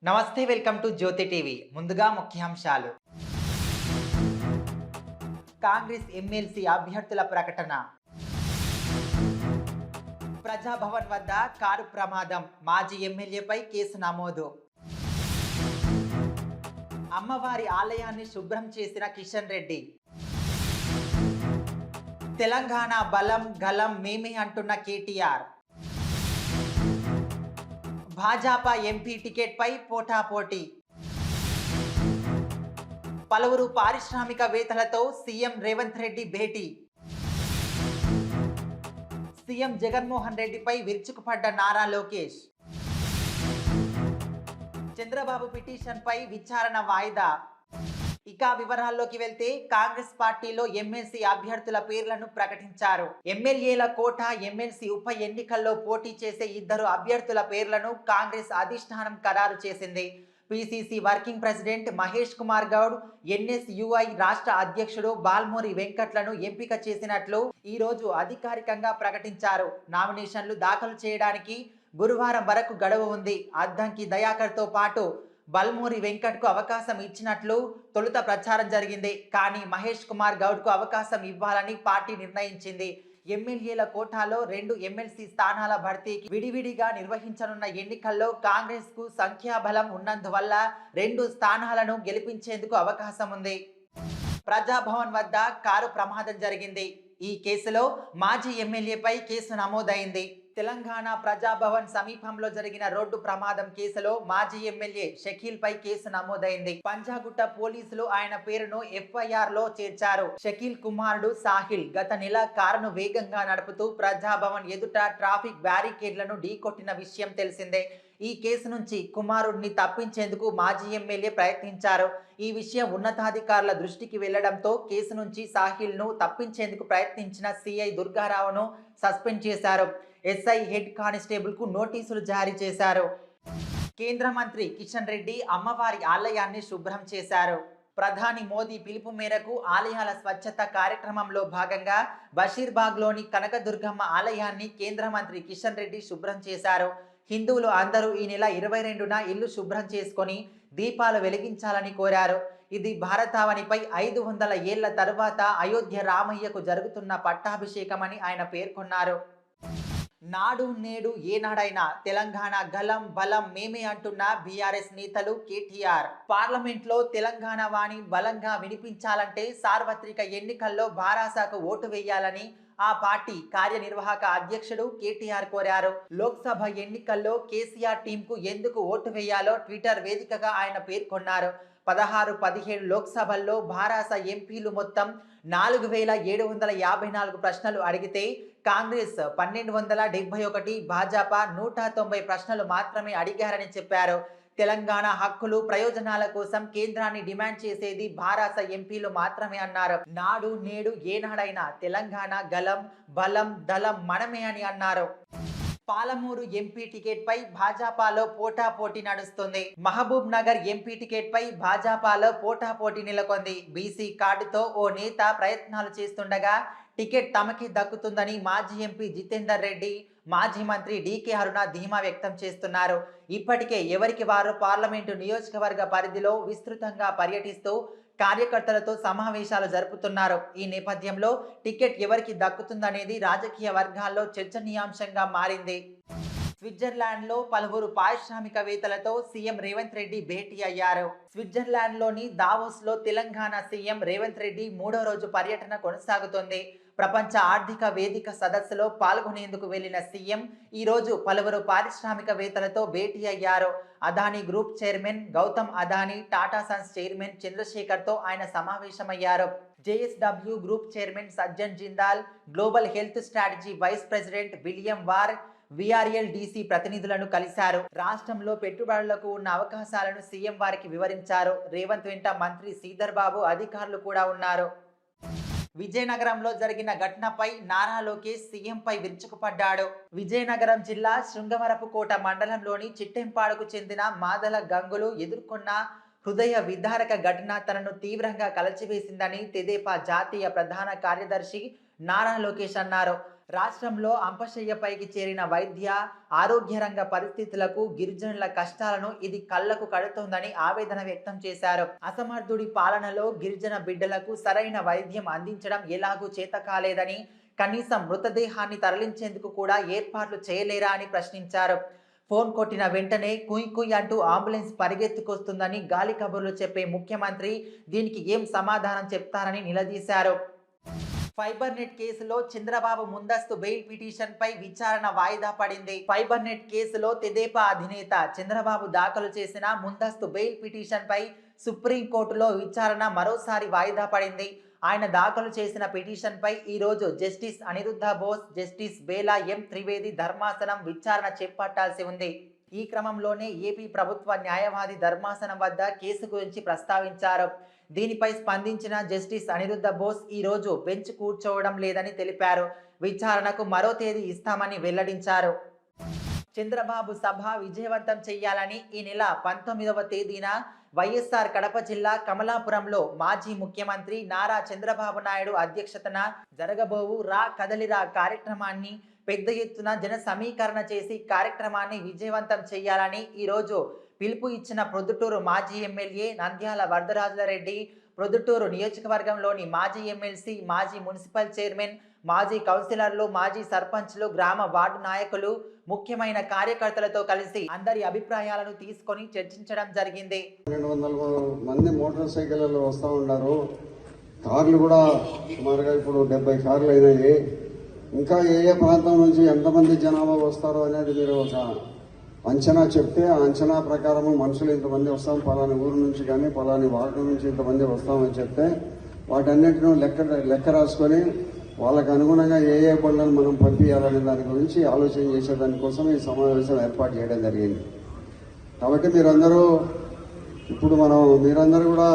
నమస్తే, welcome to Jyothi TV. ముందుగా ముఖ్యాంశాలు. కాంగ్రెస్ ఎమ్మెల్సీ అభ్యర్థుల ప్రకటన. ప్రజాభవన్ వద్ద కారు ప్రమాదం, మాజీ ఎమ్మెల్యేపై కేసు నమోదు. అమ్మవారి ఆలయాన్ని శుభ్రం చేసిన కిషన్ రెడ్డి. తెలంగాణ బలం గలం మేమే అంటున్న కేటీఆర్. భాజపా ఎంపీ టికెట్పై పోటాపోటీ. పలువురు పారిశ్రామికవేత్తలతో సీఎం రేవంత్ రెడ్డి భేటీ. సీఎం జగన్మోహన్ రెడ్డిపై విరుచుకుపడ్డ నారా లోకేష్. చంద్రబాబు పిటిషన్పై విచారణ వాయిదా. ఇక వివరాల్లోకి వెళ్తే, కాంగ్రెస్ పార్టీలో ఎమ్మెల్సీ అభ్యర్థుల పేర్లను ప్రకటించారు. ఎమ్మెల్యేల కోట ఎమ్మెల్సీ ఉప ఎన్నికల్లో పోటీ చేసే ఇద్దరు అభ్యర్థుల పేర్లను కాంగ్రెస్ అధిష్టానం ఖరారు చేసింది. PCC working president Mahesh Kumar Goud, NSUI రాష్ట్ర అధ్యక్షుడు బాల్మూరి వెంకట్లను ఎంపిక చేసినట్లు ఈ రోజు అధికారికంగా ప్రకటించారు. నామినేషన్లు దాఖలు చేయడానికి గురువారం వరకు గడువు ఉంది. అద్దంకి దయాకర్తో పాటు బల్మూరి వెంకట్కు అవకాశం ఇచ్చినట్లు తొలుత ప్రచారం జరిగింది. కానీ మహేష్ కుమార్ గౌడ్కు అవకాశం ఇవ్వాలని పార్టీ నిర్ణయించింది. ఎమ్మెల్యేల కోటాలో 2 ఎమ్మెల్సీ స్థానాల భర్తీకి విడివిడిగా నిర్వహించనున్న ఎన్నికల్లో కాంగ్రెస్కు సంఖ్యాబలం ఉన్నందువల్ల 2 స్థానాలను గెలిపించేందుకు అవకాశం ఉంది. ప్రజాభవన్ వద్ద కారు ప్రమాదం జరిగింది. ఈ కేసులో మాజీ ఎమ్మెల్యేపై కేసు నమోదైంది. తెలంగాణ ప్రజాభవన్ సమీపంలో జరిగిన రోడ్డు ప్రమాదం కేసులో మాజీ ఎమ్మెల్యే షకీల్ పై కేసు నమోదైంది. పంజాగుట్ట పోలీసులు ఆయన పేరును ఎఫ్ఐఆర్ లో చేర్చారు. షకీల్ కుమారుడు సాహిల్ గత నెల కారును వేగంగా నడుపుతూ ప్రజాభవన్ ఎదుట ట్రాఫిక్ బ్యారికేడ్లను ఢీకొట్టిన విషయం తెలిసిందే. ఈ కేసు నుంచి కుమారుడిని తప్పించేందుకు మాజీ ఎమ్మెల్యే ప్రయత్నించారు. ఈ విషయం ఉన్నతాధికారుల దృష్టికి వెళ్లడంతో కేసు నుంచి సాహిల్ను తప్పించేందుకు ప్రయత్నించిన సిఐ దుర్గారావును సస్పెండ్ చేశారు. ఎస్ఐ హెడ్ కానిస్టేబుల్కు నోటీసులు జారీ చేశారు. కేంద్ర మంత్రి కిషన్ రెడ్డి అమ్మవారి ఆలయాన్ని శుభ్రం చేశారు. ప్రధాని మోదీ పిలుపు మేరకు ఆలయాల స్వచ్ఛత కార్యక్రమంలో భాగంగా బషీర్బాగ్లోని కనకదుర్గమ్మ ఆలయాన్ని కేంద్ర మంత్రి కిషన్ రెడ్డి శుభ్రం చేశారు. హిందువులు అందరూ ఈ నెల 22న ఇల్లు శుభ్రం చేసుకొని దీపాలు వెలిగించాలని కోరారు. ఇది భారతావనిపై 500 ఏళ్ల తరువాత అయోధ్య రామయ్యకు జరుగుతున్న పట్టాభిషేకమని ఆయన పేర్కొన్నారు. నాడు నేడు ఏనాడైనా తెలంగాణ గలం బలం మేమే అంటున్న బీఆర్ఎస్ నేతలు కేటీఆర్. పార్లమెంట్లో తెలంగాణ వాణి బలంగా వినిపించాలంటే సార్వత్రిక ఎన్నికల్లో బారాసాకు ఓటు వేయాలని ఆ పార్టీ కార్యనిర్వాహక అధ్యక్షుడు కేటీఆర్ కోరారు. లోక్సభ ఎన్నికల్లో కేసీఆర్ టీంకు ఎందుకు ఓటు వేయాలో ట్విట్టర్ వేదికగా ఆయన పేర్కొన్నారు. 16-17 లోక్సభల్లో భారాస ఎంపీలు మొత్తం 4754 ప్రశ్నలు అడిగితే కాంగ్రెస్ 1271, భాజపా 190 ప్రశ్నలు మాత్రమే అడిగారని చెప్పారు. తెలంగాణ హక్కులు ప్రయోజనాల కోసం కేంద్రాన్ని డిమాండ్ చేసేది భారాస ఎంపీలు మాత్రమే అన్నారు. నాడు నేడు ఏనాడైనా తెలంగాణ గలం బలం దళం మనమే అని అన్నారు. పాలమూరు ఎంపీ టికెట్ పై భాజపాలో పోటాపోటీ నడుస్తుంది. మహబూబ్ నగర్ ఎంపీ టికెట్ పై భాజపాలో పోటాపోటీ నెలకొంది. బీసీ కార్డుతో ఓ నేత ప్రయత్నాలు చేస్తుండగా టికెట్ తమకే దక్కుతుందని మాజీ ఎంపీ జితేందర్ రెడ్డి, మాజీ మంత్రి డీకే అరుణ ధీమా వ్యక్తం చేస్తున్నారు. ఇప్పటికే ఎవరికి వారు పార్లమెంటు నియోజకవర్గ పరిధిలో విస్తృతంగా పర్యటిస్తూ కార్యకర్తలతో సమావేశాలు జరుపుతున్నారు. ఈ నేపథ్యంలో టికెట్ ఎవరికి దక్కుతుందనేది రాజకీయ వర్గాల్లో చర్చనీయాంశంగా మారింది. స్విట్జర్లాండ్లో పలువురు పారిశ్రామికవేత్తలతో సీఎం రేవంత్ రెడ్డి భేటీ అయ్యారు. స్విట్జర్లాండ్లోని దావోస్లో తెలంగాణ సీఎం రేవంత్ రెడ్డి 3వ రోజు పర్యటన కొనసాగుతోంది. ప్రపంచ ఆర్థిక వేదిక సదస్సులో పాల్గొనేందుకు వెళ్లిన సీఎం ఈరోజు పలువురు పారిశ్రామికవేత్తలతో భేటీ అయ్యారు. Adani group chairman Gautam Adani, Tata sons chairman చంద్రశేఖర్తో ఆయన సమావేశమయ్యారు. JSW group chairman Sajjan Jindal, global health strategy vice president William Warr, VRLDC ప్రతినిధులను కలిశారు. రాష్ట్రంలో పెట్టుబడులకు ఉన్న అవకాశాలను సీఎం వారికి వివరించారు. రేవంత్ వెంట మంత్రి శ్రీధర్ బాబు, అధికారులు కూడా ఉన్నారు. విజయనగరంలో జరిగిన ఘటనపై నారా లోకేష్ సీఎంపై విరుచుకుపడ్డాడు. విజయనగరం జిల్లా శృంగవరపుకోట మండలంలోని చిట్టెంపాడుకు చెందిన మాదల గంగులు ఎదుర్కొన్న హృదయ విదారక ఘటన తనను తీవ్రంగా కలచివేసిందని తెదేపా జాతీయ ప్రధాన కార్యదర్శి నారా లోకేష్ అన్నారు. రాష్ట్రంలో అంపశయ్యపైకి చేరిన వైద్య ఆరోగ్య రంగ పరిస్థితులకు గిరిజనుల కష్టాలను ఇది కళ్లకు కడుతోందని ఆవేదన వ్యక్తం చేశారు. అసమర్థుడి పాలనలో గిరిజన బిడ్డలకు సరైన వైద్యం అందించడం ఎలాగూ చేత కాలేదని, కనీసం మృతదేహాన్ని తరలించేందుకు కూడా ఏర్పాట్లు చేయలేరా అని ప్రశ్నించారు. ఫోన్ కొట్టిన వెంటనే కుయ్ కుయ్ అంటూ అంబులెన్స్ పరిగెత్తుకొస్తుందని గాలి కబుర్లు చెప్పే ముఖ్యమంత్రి దీనికి ఏం సమాధానం చెప్తారని నిలదీశారు. ఫైబర్ నెట్ కేసులో చంద్రబాబు ముందస్తు బెయిల్ పిటిషన్ పై విచారణ వాయిదా పడింది. ఫైబర్ నెట్ కేసులో తెదేపా అధినేత చంద్రబాబు దాఖలు చేసిన ముందస్తు బెయిల్ పిటిషన్ పై సుప్రీంకోర్టులో విచారణ మరోసారి వాయిదా పడింది. ఆయన దాఖలు చేసిన పిటిషన్ పై ఈరోజు జస్టిస్ అనిరుద్ధ బోస్, జస్టిస్ బేలా ఎం త్రివేది ధర్మాసనం విచారణ చేపట్టాల్సి ఉంది. ఈ క్రమంలోనే ఏపీ ప్రభుత్వ న్యాయవాది ధర్మాసనం వద్ద కేసు గురించి ప్రస్తావించారు. దీనిపై స్పందించిన జస్టిస్ అనిరుద్ధ బోస్ ఈరోజు బెంచ్ కూర్చోవడం లేదని తెలిపారు. విచారణకు మరో తేదీ ఇస్తామని వెల్లడించారు. చంద్రబాబు సభ విజయవంతం చేయాలని ఈ నెల 19వ తేదీన వైఎస్ఆర్ కడప జిల్లా కమలాపురంలో మాజీ ముఖ్యమంత్రి నారా చంద్రబాబు నాయుడు అధ్యక్షతన జరగబోవు రా కదలిరా కార్యక్రమాన్ని పెద్ద ఎత్తున జన సమీకరణ చేసి కార్యక్రమాన్ని విజయవంతం చేయాలని ఈరోజు పిలుపు ఇచ్చిన ప్రొద్దుటూరు మాజీ ఎమ్మెల్యే నంద్యాల వరదరాజులరెడ్డి, ప్రొద్దుటూరు నియోజకవర్గంలోని మాజీ ఎమ్మెల్సీ, మాజీ మున్సిపల్ చైర్మన్, మాజీ కౌన్సిలర్లు, మాజీ సర్పంచ్లు, గ్రామ వార్డు నాయకులు, ముఖ్యమైన కార్యకర్తలతో కలిసి అందరి అభిప్రాయాలను తీసుకొని చర్చించడం జరిగింది. 200 మంది మోటార్ సైకిళ్ళలో వస్తూ ఉన్నారు. కార్లు కూడా సుమారుగా ఇప్పుడు 70 కార్లు అయినాయి. ఇంకా ఏ ఏ ప్రాంతం నుంచి ఎంతమంది జనాభా వస్తారో అనేది మీరు ఒక అంచనా చెప్తే ఆ అంచనా ప్రకారము మనుషులు ఇంతమంది వస్తాం, పలాని ఊరు నుంచి కానీ పలాని వార్డు నుంచి ఇంతమంది వస్తామని చెప్తే వాటన్నిటిని లెక్క రాసుకొని వాళ్ళకు అనుగుణంగా ఏ ఏ బండ్లను మనం పంపించాలనే దాని గురించి ఆలోచన చేసేదానికోసం ఈ సమావేశం ఏర్పాటు చేయడం జరిగింది. కాబట్టి మీరందరూ కూడా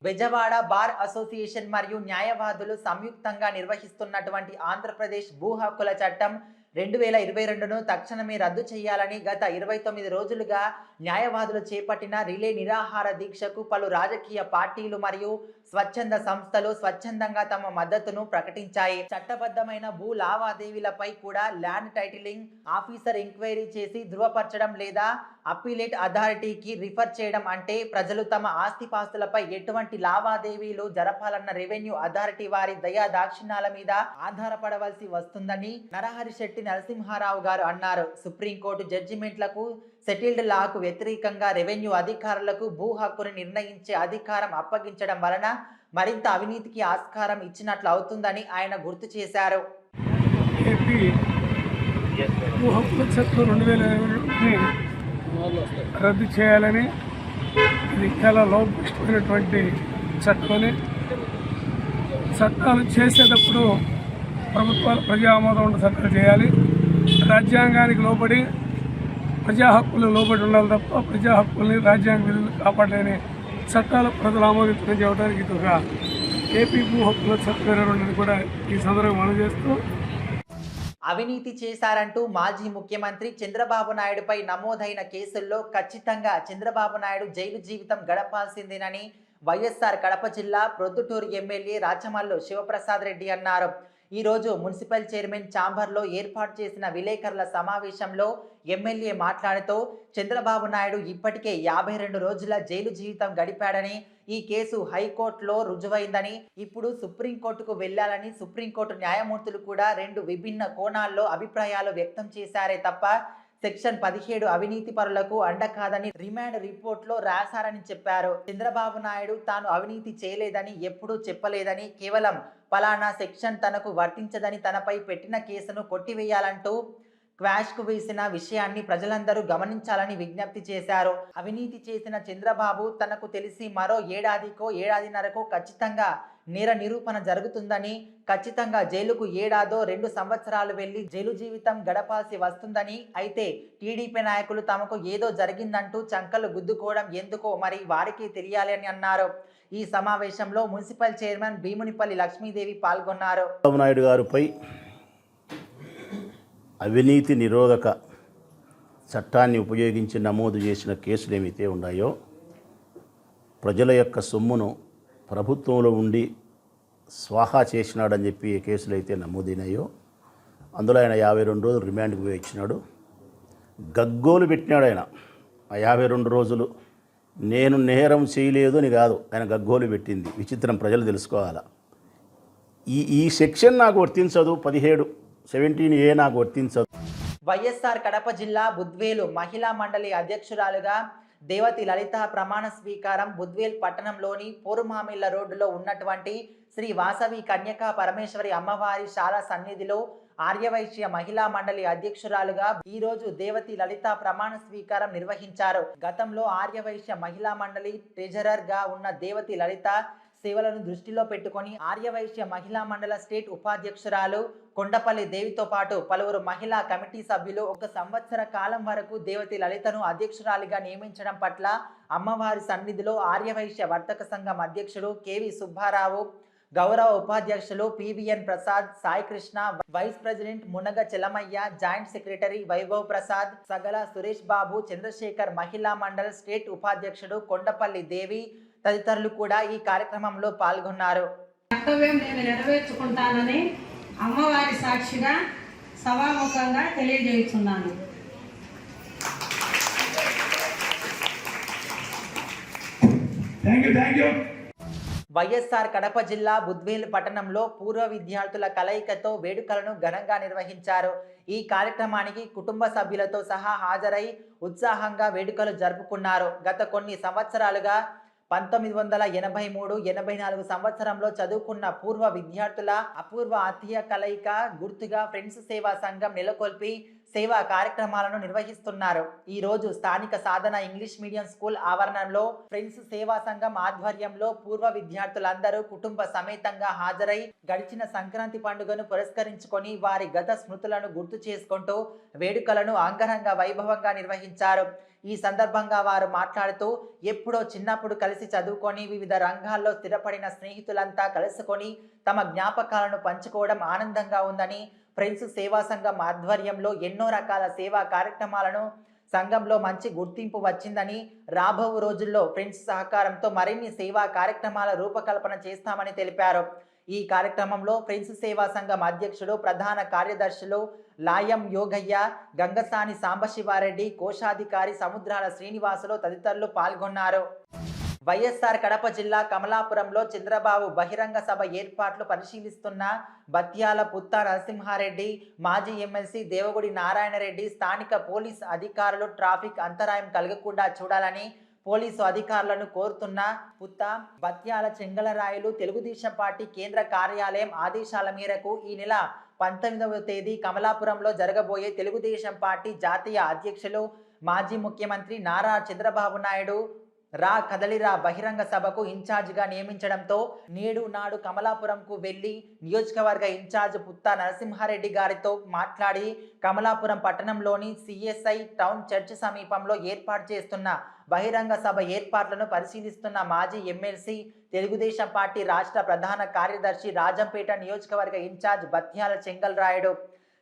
బెజవాడ బార్ అసోసియేషన్ మరియు న్యాయవాదులు సంయుక్తంగా నిర్వహిస్తున్నటువంటి ఆంధ్రప్రదేశ్ భూ హక్కుల చట్టం 2022ను తక్షణమే రద్దు చేయాలని గత 29 రోజులుగా న్యాయవాదులు చేపట్టిన రిలే నిరాహార దీక్షకు పలు రాజకీయ పార్టీలు మరియు స్వచ్ఛంద సంస్థలు స్వచ్ఛందంగా తమ మద్దతును ప్రకటించాయి. చట్టబద్ధమైన భూ లావాదేవీలపై కూడా ల్యాండ్ టైటిలింగ్ ఆఫీసర్ ఎంక్వైరీ చేసి ధృవపరచడం లేదా అప్పీలేట్ అథారిటీకి రిఫర్ చేయడం అంటే ప్రజలు తమ ఆస్తిపాస్తులపై ఎటువంటి లావాదేవీలు జరపాలన్న రెవెన్యూ అథారిటీ వారి దయా దాక్షిణ్యాల మీద ఆధారపడవలసి వస్తుందని నరహరి శెట్టి నరసింహారావు గారు అన్నారు. సుప్రీంకోర్టు జడ్జిమెంట్లకు, సెటిల్డ్ లాకు వ్యతిరేకంగా రెవెన్యూ అధికారులకు భూ హక్కును నిర్ణయించే అధికారం అప్పగించడం వలన మరింత అవినీతికి ఆస్కారం ఇచ్చినట్లు అవుతుందని ఆయన గుర్తు చేశారు. భూ హక్కుల చట్టం 2022ని రద్దు చేయాలని, ఇది చాలా లోపిష్టమైనటువంటి చట్టాలు చేసేటప్పుడు ప్రభుత్వాలు ప్రజా ఆమోదం ఉన్న చట్టాలు చేయాలి. రాజ్యాంగానికి లోబడి ప్రజా హక్కులు లోబడి ఉండాలి తప్ప ప్రజా హక్కుల్ని రాజ్యాంగ విధులు కాపాడలేని చట్టాలు ప్రజలు ఆమోదించడం చేయడానికి ఇది ఒక ఏపీ భూ హక్కుల చట్టం 22ని కూడా ఈ సందర్భంగా మనం చేస్తూ అవినీతి చేశారంటూ మాజీ ముఖ్యమంత్రి చంద్రబాబు నాయుడుపై నమోదైన కేసుల్లో ఖచ్చితంగా చంద్రబాబు నాయుడు జైలు జీవితం గడపాల్సిందేనని వైఎస్ఆర్ కడప జిల్లా ప్రొద్దుటూరు ఎమ్మెల్యే రాచమల్లు శివప్రసాద్ రెడ్డి అన్నారు. ఈరోజు మున్సిపల్ చైర్మన్ ఛాంబర్లో ఏర్పాటు చేసిన విలేకరుల సమావేశంలో ఎమ్మెల్యే మాట్లాడుతూ చంద్రబాబు నాయుడు ఇప్పటికే 52 రోజుల జైలు జీవితం గడిపాడని, ఈ కేసు హైకోర్టులో రుజువైందని, ఇప్పుడు సుప్రీంకోర్టుకు వెళ్లాలని సుప్రీంకోర్టు న్యాయమూర్తులు కూడా 2 విభిన్న కోణాల్లో అభిప్రాయాలు వ్యక్తం చేశారే తప్ప సెక్షన్ 17 అవినీతి పరులకు అండ కాదని రిమాండ్ రిపోర్ట్లో రాశారని చెప్పారు. చంద్రబాబు నాయుడు తాను అవినీతి చేయలేదని ఎప్పుడూ చెప్పలేదని, కేవలం పలానా సెక్షన్ తనకు వర్తించదని తనపై పెట్టిన కేసును కొట్టివేయాలంటూ క్వాష్కు వేసిన విషయాన్ని ప్రజలందరూ గమనించాలని విజ్ఞప్తి చేశారు. అవినీతి చేసిన చంద్రబాబు తనకు తెలిసి మరో ఏడాదిన్నరకో ఖచ్చితంగా నేర నిరూపణ జరుగుతుందని, ఖచ్చితంగా జైలుకు 2 సంవత్సరాలు వెళ్లి జైలు జీవితం గడపాల్సి వస్తుందని, అయితే టీడీపీ నాయకులు తమకు ఏదో జరిగిందంటూ చంకలు గుద్దుకోవడం ఎందుకో మరి వారికి తెలియాలి అని అన్నారు. ఈ సమావేశంలో మున్సిపల్ చైర్మన్ భీమునిపల్లి లక్ష్మీదేవి పాల్గొన్నారు. చంద్రబాబు నాయుడు గారిపై అవినీతి నిరోధక చట్టాన్ని ఉపయోగించి నమోదు చేసిన కేసులు ఏమైతే ఉన్నాయో, ప్రజల యొక్క సొమ్మును ప్రభుత్వంలో ఉండి స్వాహా చేసినాడని చెప్పి ఏ కేసులు అయితే నమోదైనాయో అందులో ఆయన 52 రోజులు రిమాండ్కి పోయి ఇచ్చినాడు. గగ్గోలు పెట్టినాడు ఆయన. ఆ 52 రోజులు నేను నేరం చేయలేదు అని కాదు, ఆయన గగ్గోలు పెట్టింది. విచిత్రం ప్రజలు తెలుసుకోవాలా. ఈ సెక్షన్ నాకు వర్తించదు, 17A నాకు వర్తించదు. వైఎస్ఆర్ కడప జిల్లా బుద్వేలు మహిళా మండలి అధ్యక్షురాలుగా దేవతి లలిత ప్రమాణ స్వీకారం బుద్వేల్ పట్టణంలోని పోరుమామిళ్ల రోడ్డులో ఉన్నటువంటి శ్రీ వాసవి కన్యకా పరమేశ్వరి అమ్మవారి శాల సన్నిధిలో ఆర్యవైశ్య మహిళా మండలి అధ్యక్షురాలుగా ఈ రోజు దేవతి లలిత ప్రమాణ స్వీకారం నిర్వహించారు. గతంలో ఆర్యవైశ్య మహిళా మండలి ట్రెజరర్ గా ఉన్న దేవతి లలిత సేవలను దృష్టిలో పెట్టుకొని ఆర్యవైశ్య మహిళా మండల స్టేట్ ఉపాధ్యక్షురాలు కొండపల్లి దేవితో పాటు పలువురు మహిళా కమిటీ సభ్యులు 1 సంవత్సర కాలం వరకు దేవతి లలితను అధ్యక్షురాలిగా నియమించడం పట్ల అమ్మవారి సన్నిధిలో ఆర్యవైశ్య వర్తక సంఘం అధ్యక్షుడు కేవి సుబ్బారావు, గౌరవ ఉపాధ్యక్షులు PVN Prasad, Sai Krishna, vice president Munaga Chelamayya, joint secretary Vaibhav Prasad, Sagala Suresh Babu, Chandrashekar మహిళా మండల్ స్టేట్ ఉపాధ్యక్షుడు కొండపల్లి దేవి తదితరులు కూడా ఈ కార్యక్రమంలో పాల్గొన్నారు. కర్తవ్యం నేను నెరవేర్చుకుంటానని అమ్మవారి సాక్షిగా సభాముఖంగా తెలియజేస్తున్నాను. వైఎస్ఆర్ కడప జిల్లా బుద్వేలు పట్టణంలో పూర్వ విద్యార్థుల కలయికతో వేడుకలను ఘనంగా నిర్వహించారు. ఈ కార్యక్రమానికి కుటుంబ సభ్యులతో సహా హాజరై ఉత్సాహంగా వేడుకలు జరుపుకున్నారు. గత కొన్ని సంవత్సరాలుగా 1983-84 సంవత్సరంలో చదువుకున్న పూర్వ విద్యార్థుల అపూర్వ ఆత్మీయ కలయిక గుర్తుగా ఫ్రెండ్స్ సేవా సంఘం నెలకొల్పి సేవా కార్యక్రమాలను నిర్వహిస్తున్నారు. ఈ రోజు స్థానిక సాధన ఇంగ్లీష్ మీడియం స్కూల్ ఆవరణలో ఫ్రెండ్స్ సేవా సంఘం ఆధ్వర్యంలో పూర్వ విద్యార్థులందరూ కుటుంబ సమేతంగా హాజరై గడిచిన సంక్రాంతి పండుగను పురస్కరించుకొని వారి గత స్మృతులను గుర్తు చేసుకుంటూ వేడుకలను అంగరంగ వైభవంగా నిర్వహించారు. ఈ సందర్భంగా వారు మాట్లాడుతూ ఎప్పుడో చిన్నప్పుడు కలిసి చదువుకొని వివిధ రంగాల్లో స్థిరపడిన స్నేహితులంతా కలుసుకొని తమ జ్ఞాపకాలను పంచుకోవడం ఆనందంగా ఉందని, ఫ్రెండ్స్ సేవా సంఘం ఆధ్వర్యంలో ఎన్నో రకాల సేవా కార్యక్రమాలను సంఘంలో మంచి గుర్తింపు వచ్చిందని, రాబో రోజుల్లో ఫ్రెండ్స్ సహకారంతో మరిన్ని సేవా కార్యక్రమాల రూపకల్పన చేస్తామని తెలిపారు. ఈ కార్యక్రమంలో ఫ్రెండ్స్ సేవా సంఘం అధ్యక్షుడు, ప్రధాన కార్యదర్శులు లాయం యోగయ్య, గంగసాని సాంబశివారెడ్డి, కోశాధికారి సముద్రాల శ్రీనివాసులు తదితరులు పాల్గొన్నారు. వైఎస్ఆర్ కడప జిల్లా కమలాపురంలో చంద్రబాబు బహిరంగ సభ ఏర్పాట్లు పరిశీలిస్తున్న బత్యాల పుత్త నరసింహారెడ్డి, మాజీ ఎమ్మెల్సీ దేవగుడి నారాయణరెడ్డి స్థానిక పోలీసు అధికారులు ట్రాఫిక్ అంతరాయం కలగకుండా చూడాలని పోలీసు అధికారులను కోరుతున్న పుత్త బత్యాల చెంగలరాయులు తెలుగుదేశం పార్టీ కేంద్ర కార్యాలయం ఆదేశాల మేరకు ఈ నెల 19వ తేదీ కమలాపురంలో జరగబోయే తెలుగుదేశం పార్టీ జాతీయ అధ్యక్షులు మాజీ ముఖ్యమంత్రి నారా చంద్రబాబు నాయుడు రా కదలిరా బహిరంగ సభకు ఇన్ఛార్జిగా నియమించడంతో నేడు నాడు కమలాపురంకు వెళ్లి నియోజకవర్గ ఇన్ఛార్జ్ పుత్త నరసింహారెడ్డి గారితో మాట్లాడి కమలాపురం పట్టణంలోని సిఎస్ఐ టౌన్ చర్చ్ సమీపంలో ఏర్పాటు చేస్తున్న బహిరంగ సభ ఏర్పాట్లను పరిశీలిస్తున్న మాజీ ఎమ్మెల్సీ తెలుగుదేశం పార్టీ రాష్ట్ర ప్రధాన కార్యదర్శి రాజంపేట నియోజకవర్గ ఇన్ఛార్జ్ బత్యాల చెంగల్రాయుడు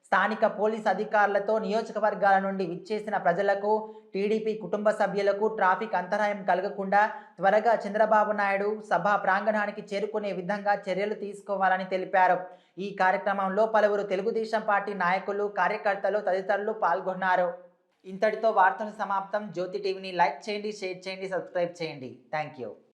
స్థానిక పోలీస్ అధికారులతో నియోజకవర్గాల నుండి విచ్చేసిన ప్రజలకు, టీడీపీ కుటుంబ సభ్యులకు ట్రాఫిక్ అంతరాయం కలగకుండా త్వరగా చంద్రబాబు నాయుడు సభా ప్రాంగణానికి చేరుకునే విధంగా చర్యలు తీసుకోవాలని తెలిపారు. ఈ కార్యక్రమంలో పలువురు తెలుగుదేశం పార్టీ నాయకులు, కార్యకర్తలు తదితరులు పాల్గొన్నారు. ఇంతటితో వార్తలు సమాప్తం. జ్యోతి టీవీని లైక్ చేయండి, షేర్ చేయండి, సబ్స్క్రైబ్ చేయండి. Thank you.